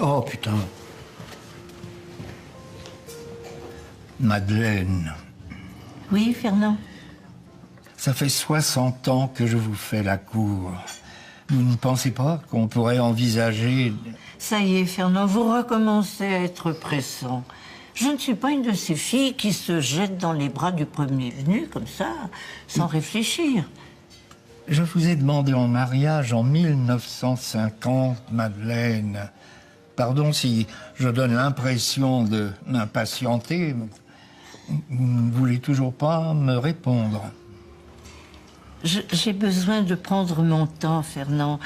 Oh, putain. Madeleine, Oui, Fernand? ça fait 60 ans que je vous fais la cour. Vous ne pensez pas qu'on pourrait envisager... Ça y est, Fernand, vous recommencez à être pressant. Je ne suis pas une de ces filles qui se jettent dans les bras du premier venu, comme ça, sans réfléchir. Je vous ai demandé en mariage en 1950, Madeleine. Pardon si je donne l'impression de m'impatienter. Vous ne voulez toujours pas me répondre. J'ai besoin de prendre mon temps, Fernand.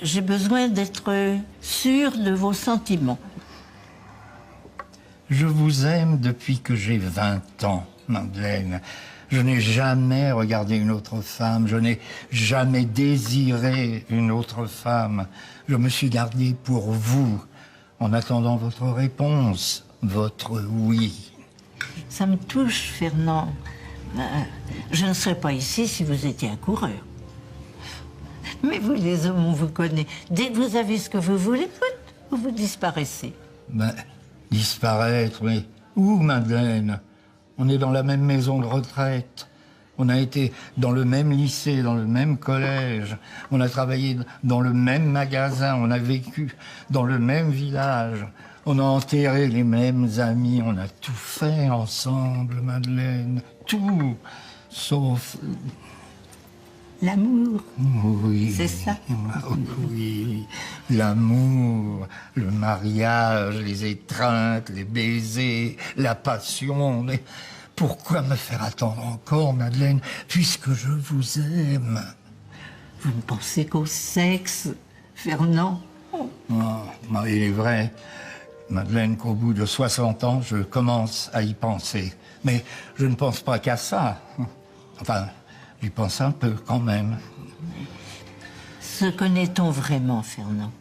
J'ai besoin d'être sûr de vos sentiments. Je vous aime depuis que j'ai 20 ans, Madeleine. Je n'ai jamais regardé une autre femme, je n'ai jamais désiré une autre femme. Je me suis gardé pour vous, en attendant votre réponse, votre oui. Ça me touche, Fernand. Je ne serais pas ici si vous étiez un coureur. Mais vous, les hommes, on vous connaît. Dès que vous avez ce que vous voulez, vous disparaissez. Ben, disparaître, mais où, Madeleine? On est dans la même maison de retraite. On a été dans le même lycée, dans le même collège. On a travaillé dans le même magasin. On a vécu dans le même village. On a enterré les mêmes amis. On a tout fait ensemble, Madeleine. Tout, sauf... L'amour. Oui. C'est ça? Oui. L'amour, le mariage, les étreintes, les baisers, la passion. Mais pourquoi me faire attendre encore, Madeleine, puisque je vous aime? Vous ne pensez qu'au sexe, Fernand? Il est vrai, Madeleine, qu'au bout de 60 ans, je commence à y penser. Mais je ne pense pas qu'à ça. Enfin... j'y pense un peu, quand même. Se connaît-on vraiment, Fernand?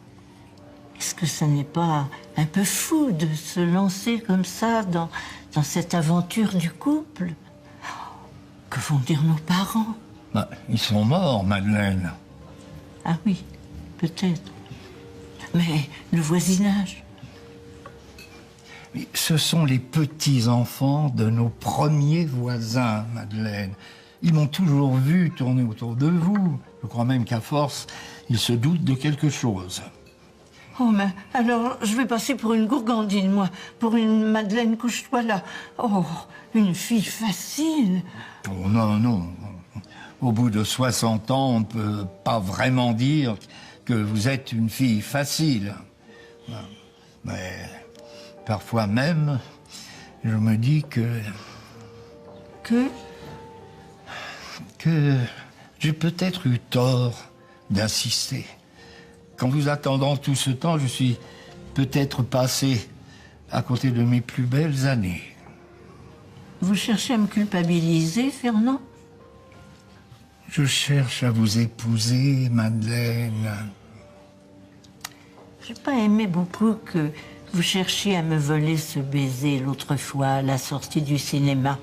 Est-ce que ça n'est pas un peu fou de se lancer comme ça dans cette aventure du couple? Que vont dire nos parents? Ils sont morts, Madeleine. Ah oui, peut-être. Mais le voisinage? Mais ce sont les petits-enfants de nos premiers voisins, Madeleine. Ils m'ont toujours vu tourner autour de vous. Je crois même qu'à force, ils se doutent de quelque chose. Oh, mais alors, je vais passer pour une gourgandine, moi. Pour une Madeleine, couche-toi là. Oh, une fille facile. Oh non, non. Au bout de 60 ans, on ne peut pas vraiment dire que vous êtes une fille facile. Mais parfois même, je me dis que j'ai peut-être eu tort d'insister. Qu'en vous attendant tout ce temps, je suis peut-être passé à côté de mes plus belles années. Vous cherchez à me culpabiliser, Fernand? Je cherche à vous épouser, Madeleine. J'ai pas aimé beaucoup que vous cherchiez à me voler ce baiser l'autre fois à la sortie du cinéma.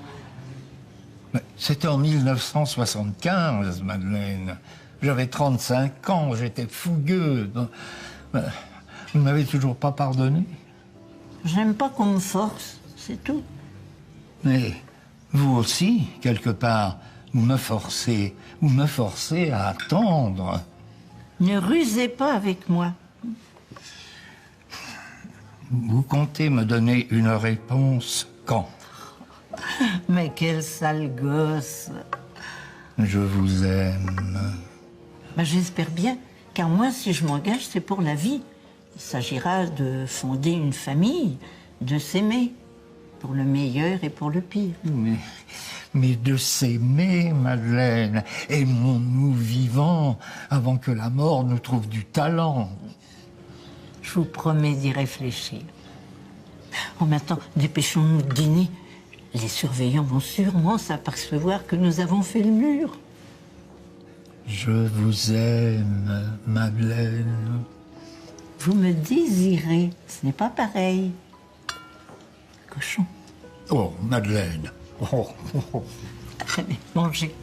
C'était en 1975, Madeleine. J'avais 35 ans, j'étais fougueux. Vous ne m'avez toujours pas pardonné? J'aime pas qu'on me force, c'est tout. Mais vous aussi, quelque part, vous me forcez à attendre. Ne rusez pas avec moi. Vous comptez me donner une réponse quand? Mais quel sale gosse. Je vous aime. J'espère bien, car moi, si je m'engage, c'est pour la vie. Il s'agira de fonder une famille, de s'aimer, pour le meilleur et pour le pire. Mais de s'aimer, Madeleine, aimons-nous vivants avant que la mort nous trouve du talent. Je vous promets d'y réfléchir. Oh, maintenant, dépêchons-nous de dîner. Les surveillants vont sûrement s'apercevoir que nous avons fait le mur. Je vous aime, Madeleine. Vous me désirez, ce n'est pas pareil. Cochon. Oh, Madeleine. Oh. Allez, mangez.